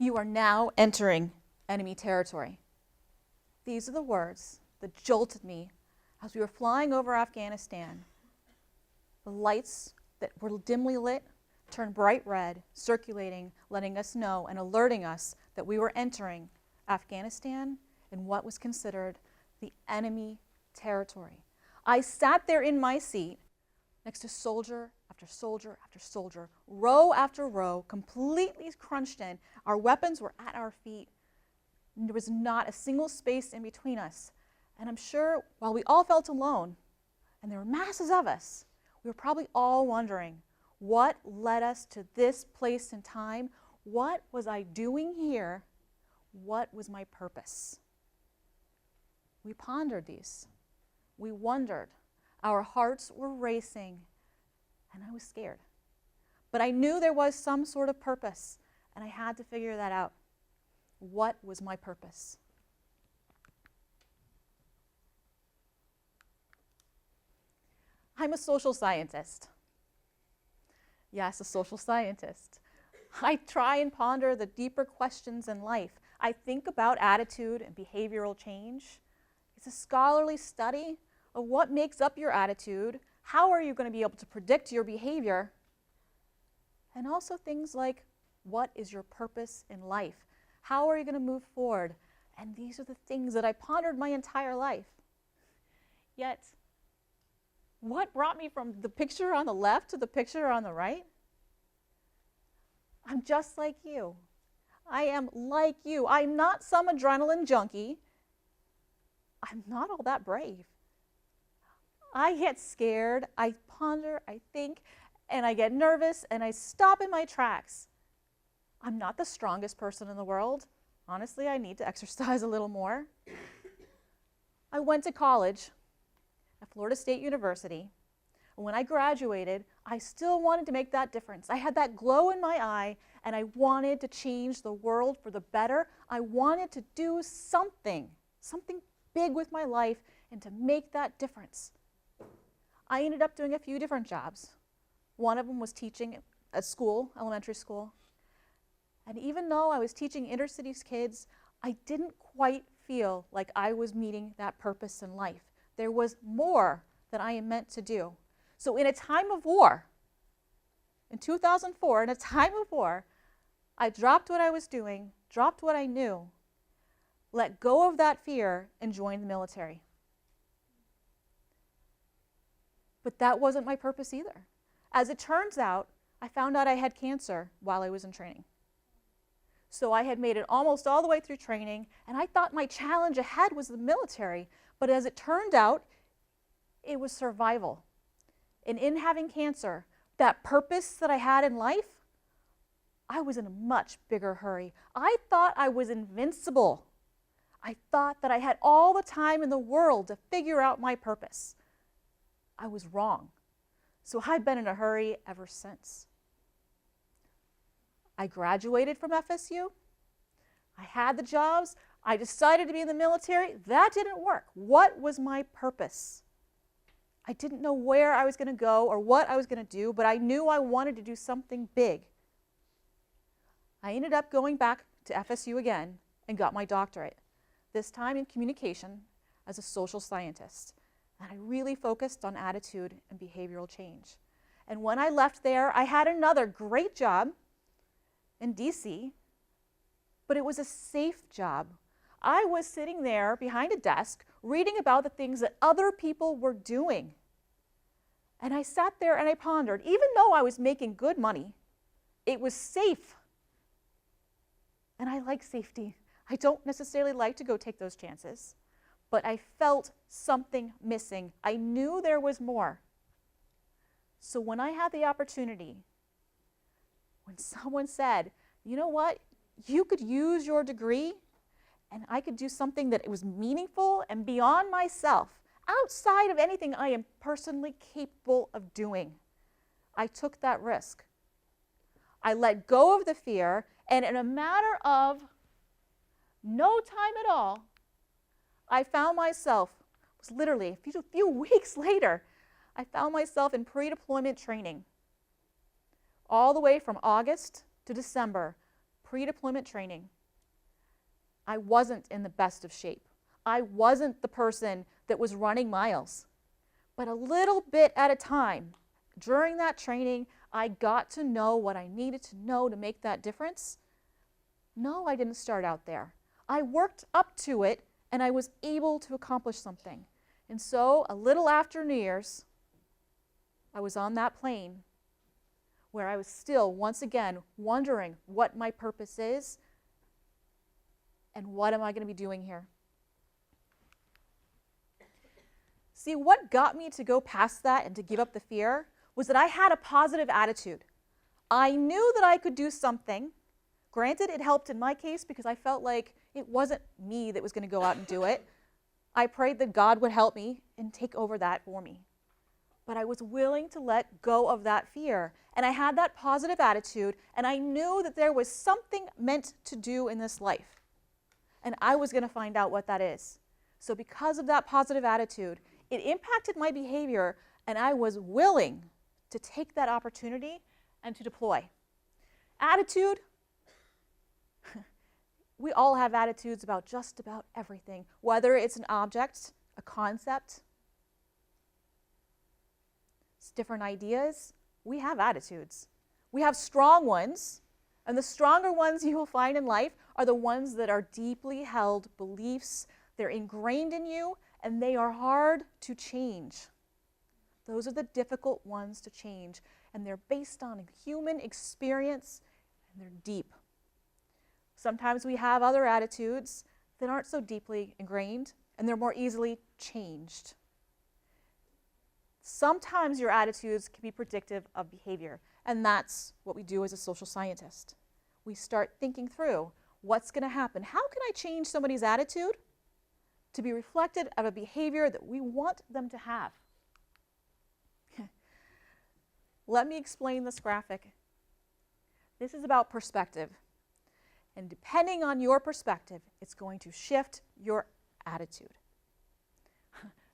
You are now entering enemy territory. These are the words that jolted me as we were flying over Afghanistan. The lights that were dimly lit turned bright red, circulating, letting us know and alerting us that we were entering Afghanistan in what was considered the enemy territory. I sat there in my seat next to soldier after soldier after soldier, row after row, completely crunched in. Our weapons were at our feet. There was not a single space in between us. And I'm sure while we all felt alone, and there were masses of us, we were probably all wondering, what led us to this place and time? What was I doing here? What was my purpose? We pondered these. We wondered. Our hearts were racing, and I was scared. But I knew there was some sort of purpose, and I had to figure that out. What was my purpose? I'm a social scientist. Yes, a social scientist. I try and ponder the deeper questions in life. I think about attitude and behavioral change. It's a scholarly study of what makes up your attitude, how are you going to be able to predict your behavior, and also things like, what is your purpose in life? How are you going to move forward? And these are the things that I pondered my entire life. Yet, what brought me from the picture on the left to the picture on the right? I'm just like you. I am like you. I'm not some adrenaline junkie. I'm not all that brave. I get scared, I ponder, I think, and I get nervous, and I stop in my tracks. I'm not the strongest person in the world. Honestly, I need to exercise a little more. I went to college at Florida State University. When I graduated, I still wanted to make that difference. I had that glow in my eye, and I wanted to change the world for the better. I wanted to do something big with my life and to make that difference. I ended up doing a few different jobs. One of them was teaching at school, elementary school. And even though I was teaching inner city kids, I didn't quite feel like I was meeting that purpose in life. There was more that I am meant to do. So in a time of war, in 2004, in a time of war, I dropped what I was doing, dropped what I knew, let go of that fear, and joined the military. But that wasn't my purpose either. As it turns out, I found out I had cancer while I was in training. So I had made it almost all the way through training, and I thought my challenge ahead was the military. But as it turned out, it was survival. And in having cancer, that purpose that I had in life, I was in a much bigger hurry. I thought I was invincible. I thought that I had all the time in the world to figure out my purpose. I was wrong. So I've been in a hurry ever since. I graduated from FSU. I had the jobs. I decided to be in the military. That didn't work. What was my purpose? I didn't know where I was going to go or what I was going to do, but I knew I wanted to do something big. I ended up going back to FSU again and got my doctorate, this time in communication as a social scientist. And I really focused on attitude and behavioral change. And when I left there, I had another great job in DC, but it was a safe job. I was sitting there behind a desk reading about the things that other people were doing. And I sat there and I pondered, even though I was making good money, it was safe. And I like safety. I don't necessarily like to go take those chances, but I felt something missing. I knew there was more. So when I had the opportunity, when someone said, you know what, you could use your degree and I could do something that was meaningful and beyond myself, outside of anything I am personally capable of doing, I took that risk. I let go of the fear, and in a matter of no time at all, I found myself, it was literally a few weeks later, I found myself in pre-deployment training. All the way from August to December, pre-deployment training, I wasn't in the best of shape. I wasn't the person that was running miles. But a little bit at a time, during that training, I got to know what I needed to know to make that difference. No, I didn't start out there. I worked up to it, and I was able to accomplish something. And so, a little after New Year's, I was on that plane where I was still, once again, wondering what my purpose is and what am I going to be doing here. See, what got me to go past that and to give up the fear was that I had a positive attitude. I knew that I could do something. Granted, it helped in my case because I felt like it wasn't me that was going to go out and do it. I prayed that God would help me and take over that for me. But I was willing to let go of that fear. And I had that positive attitude, and I knew that there was something meant to do in this life. And I was going to find out what that is. So because of that positive attitude, it impacted my behavior, and I was willing to take that opportunity and to deploy. Attitude, we all have attitudes about just about everything, whether it's an object, a concept, it's different ideas. We have attitudes. We have strong ones, and the stronger ones you will find in life are the ones that are deeply held beliefs. They're ingrained in you, and they are hard to change. Those are the difficult ones to change, and they're based on human experience, and they're deep. Sometimes we have other attitudes that aren't so deeply ingrained, and they're more easily changed. Sometimes your attitudes can be predictive of behavior, and that's what we do as a social scientist. We start thinking through what's going to happen. How can I change somebody's attitude to be reflected of a behavior that we want them to have? Let me explain this graphic. This is about perspective. And depending on your perspective, it's going to shift your attitude.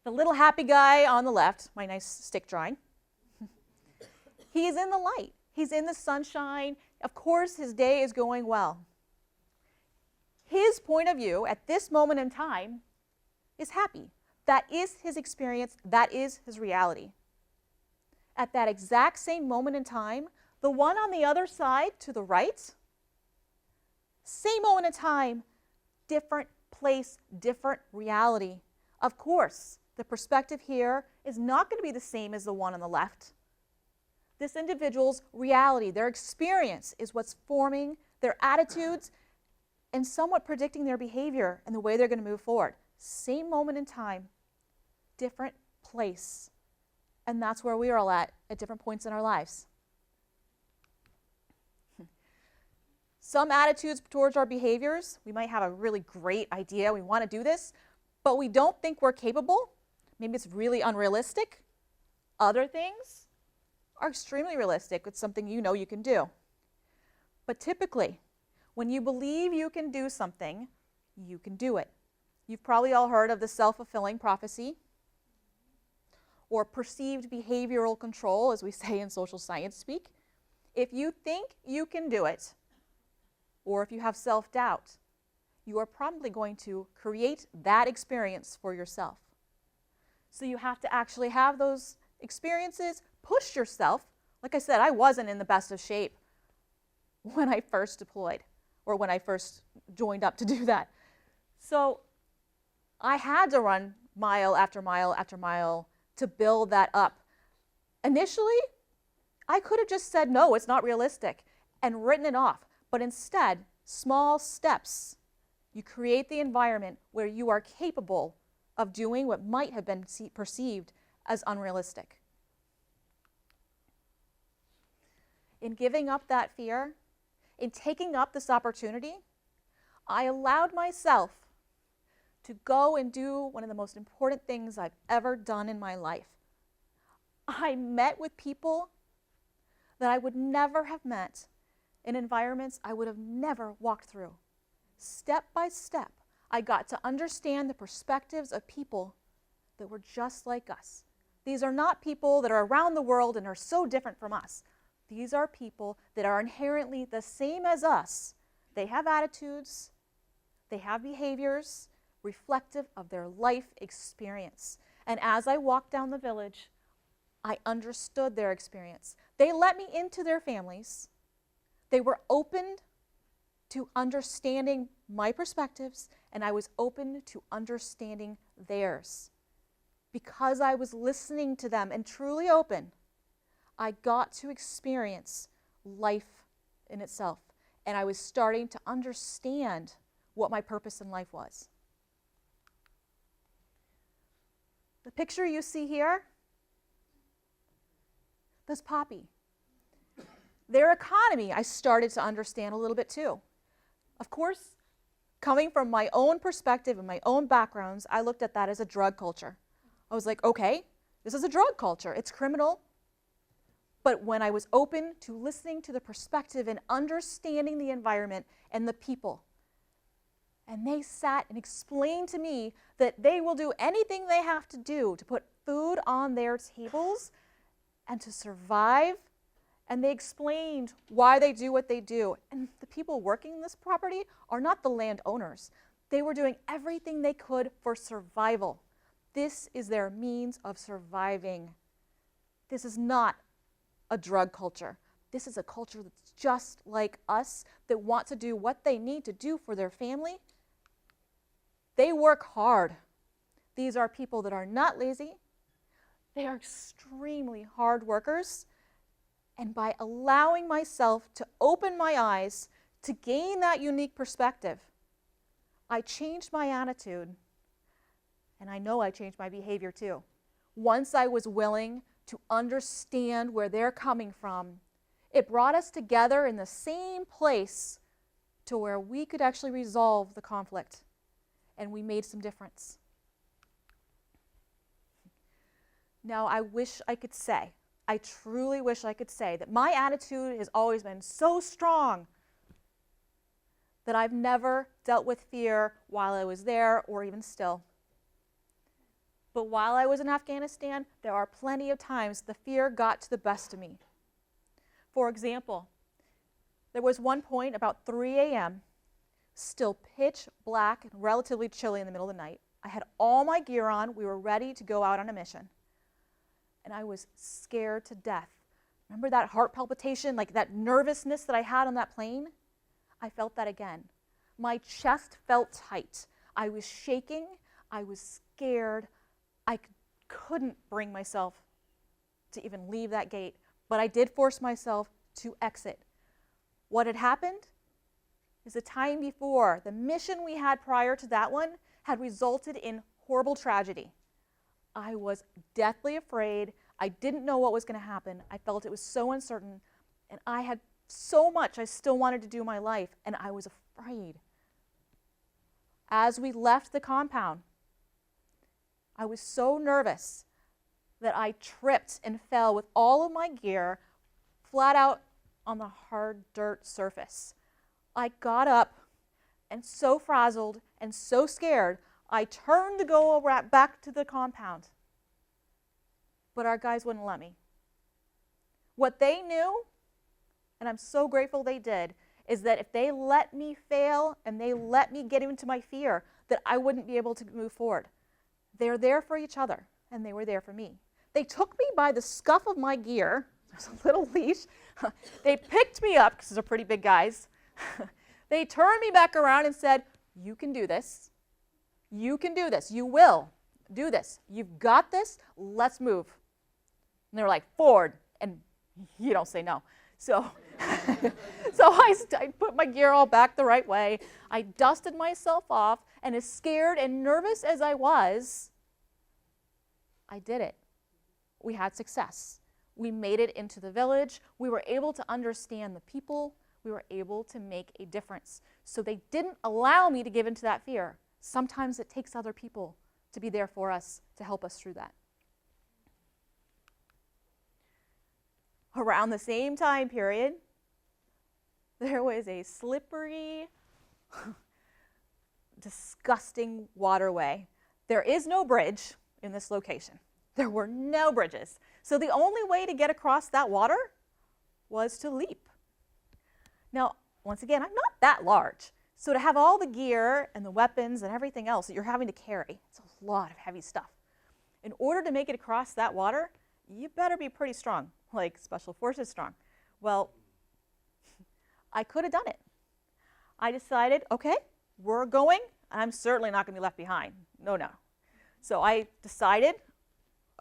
The little happy guy on the left, my nice stick drawing, he's in the light. He's in the sunshine. Of course, his day is going well. His point of view at this moment in time is happy. That is his experience. That is his reality. At that exact same moment in time, the one on the other side to the right, same moment in time, different place, different reality. Of course, the perspective here is not going to be the same as the one on the left. This individual's reality, their experience, is what's forming their attitudes and somewhat predicting their behavior and the way they're going to move forward. Same moment in time, different place. And that's where we are all at different points in our lives. Some attitudes towards our behaviors, we might have a really great idea, we want to do this, but we don't think we're capable. Maybe it's really unrealistic. Other things are extremely realistic. It's something you know you can do. But typically, when you believe you can do something, you can do it. You've probably all heard of the self-fulfilling prophecy, or perceived behavioral control, as we say in social science speak. If you think you can do it, or if you have self-doubt, you are probably going to create that experience for yourself. So you have to actually have those experiences, push yourself. Like I said, I wasn't in the best of shape when I first deployed, or when I first joined up to do that. So I had to run mile after mile after mile to build that up. Initially, I could have just said, no, it's not realistic, and written it off. But instead, small steps. You create the environment where you are capable of doing what might have been perceived as unrealistic. In giving up that fear, in taking up this opportunity, I allowed myself to go and do one of the most important things I've ever done in my life. I met with people that I would never have met in environments I would have never walked through. Step by step, I got to understand the perspectives of people that were just like us. These are not people that are around the world and are so different from us. These are people that are inherently the same as us, They have attitudes, they have behaviors reflective of their life experience. And as I walked down the village, I understood their experience. They let me into their families. They were open to understanding my perspectives, and I was open to understanding theirs. Because I was listening to them and truly open, I got to experience life in itself, and I was starting to understand what my purpose in life was. The picture you see here, that's Poppy. Their economy, I started to understand a little bit too. Of course, coming from my own perspective and my own backgrounds, I looked at that as a drug culture. I was like, okay, this is a drug culture. It's criminal. But when I was open to listening to the perspective and understanding the environment and the people, and they sat and explained to me that they will do anything they have to do to put food on their tables and to survive. And they explained why they do what they do. And the people working this property are not the landowners. They were doing everything they could for survival. This is their means of surviving. This is not a drug culture. This is a culture that's just like us, that want to do what they need to do for their family. They work hard. These are people that are not lazy. They are extremely hard workers. And by allowing myself to open my eyes to gain that unique perspective, I changed my attitude, and I know I changed my behavior too. Once I was willing to understand where they're coming from, it brought us together in the same place to where we could actually resolve the conflict, and we made some difference. Now, I wish I could say, I truly wish I could say that my attitude has always been so strong that I've never dealt with fear while I was there or even still. But while I was in Afghanistan, there are plenty of times the fear got to the best of me. For example, there was one point about 3 a.m., still pitch black and relatively chilly in the middle of the night. I had all my gear on. We were ready to go out on a mission. And I was scared to death. Remember that heart palpitation, like that nervousness that I had on that plane? I felt that again. My chest felt tight. I was shaking. I was scared. I couldn't bring myself to even leave that gate, but I did force myself to exit. What had happened is the time before, the mission we had prior to that one had resulted in horrible tragedy. I was deathly afraid. I didn't know what was going to happen. I felt it was so uncertain, and I had so much I still wanted to do in my life, and I was afraid. As we left the compound, I was so nervous that I tripped and fell with all of my gear flat out on the hard dirt surface. I got up, and so frazzled and so scared, I turned to go back to the compound. But our guys wouldn't let me. What they knew, and I'm so grateful they did, is that if they let me fail and they let me get into my fear, that I wouldn't be able to move forward. They're there for each other, and they were there for me. They took me by the scuff of my gear. There's a little leash. They picked me up, because they're pretty big guys. They turned me back around and said, "You can do this. You can do this. You will do this. You've got this. Let's move." And they were like, "Forward," and you don't say no. So, I put my gear all back the right way. I dusted myself off, and as scared and nervous as I was, I did it. We had success. We made it into the village. We were able to understand the people. We were able to make a difference. So they didn't allow me to give into that fear. Sometimes it takes other people to be there for us, to help us through that. Around the same time period, there was a slippery, disgusting waterway. There is no bridge in this location. There were no bridges. So the only way to get across that water was to leap. Now, once again, I'm not that large. So to have all the gear and the weapons and everything else that you're having to carry, it's a lot of heavy stuff. In order to make it across that water, you better be pretty strong, like Special Forces strong. Well, I could have done it. I decided, okay, we're going. I'm certainly not going to be left behind. No, no. So I decided,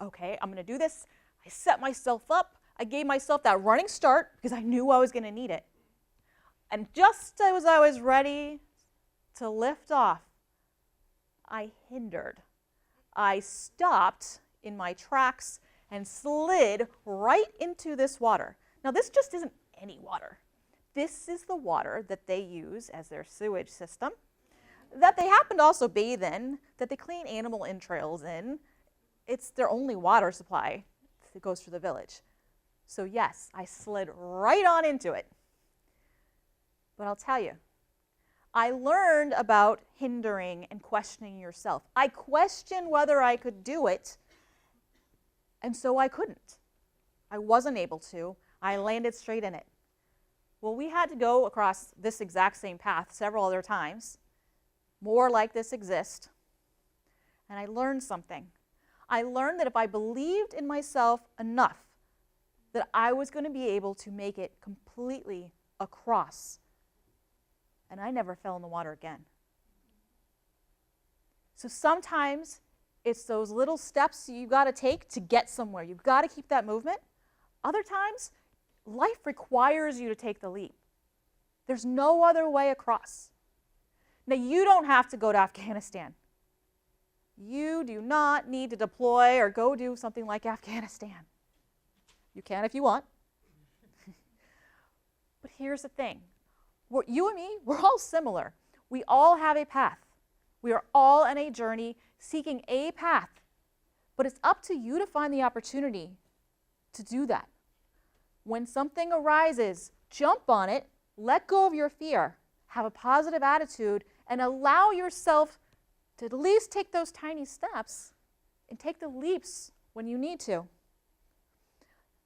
okay, I'm going to do this. I set myself up. I gave myself that running start because I knew I was going to need it. And just as I was ready to lift off, I hindered. I stopped in my tracks and slid right into this water. Now, this just isn't any water. This is the water that they use as their sewage system, that they happen to also bathe in, that they clean animal entrails in. It's their only water supply that goes through the village. So yes, I slid right on into it. But I'll tell you, I learned about hindering and questioning yourself. I questioned whether I could do it, and so I couldn't. I wasn't able to. I landed straight in it. Well, we had to go across this exact same path several other times. More like this exist. And I learned something. I learned that if I believed in myself enough, that I was going to be able to make it completely across. And I never fell in the water again. So sometimes it's those little steps you've got to take to get somewhere. You've got to keep that movement. Other times, life requires you to take the leap. There's no other way across. Now, you don't have to go to Afghanistan. You do not need to deploy or go do something like Afghanistan. You can if you want. But here's the thing. You and me, we're all similar. We all have a path. We are all on a journey seeking a path. But it's up to you to find the opportunity to do that. When something arises, jump on it, let go of your fear, have a positive attitude, and allow yourself to at least take those tiny steps and take the leaps when you need to.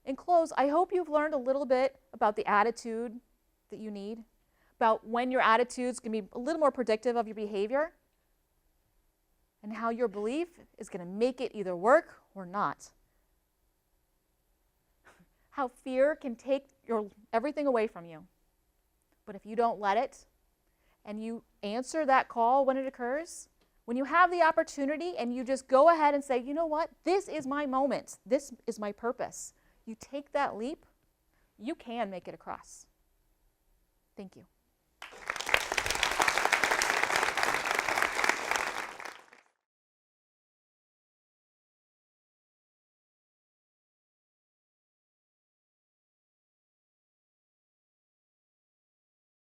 In close, I hope you've learned a little bit about the attitude that you need, about when your attitudes can be a little more predictive of your behavior, and how your belief is going to make it either work or not. How fear can take everything away from you. But if you don't let it, and you answer that call when it occurs, when you have the opportunity and you just go ahead and say, you know what, this is my moment, this is my purpose, you take that leap, you can make it across. Thank you.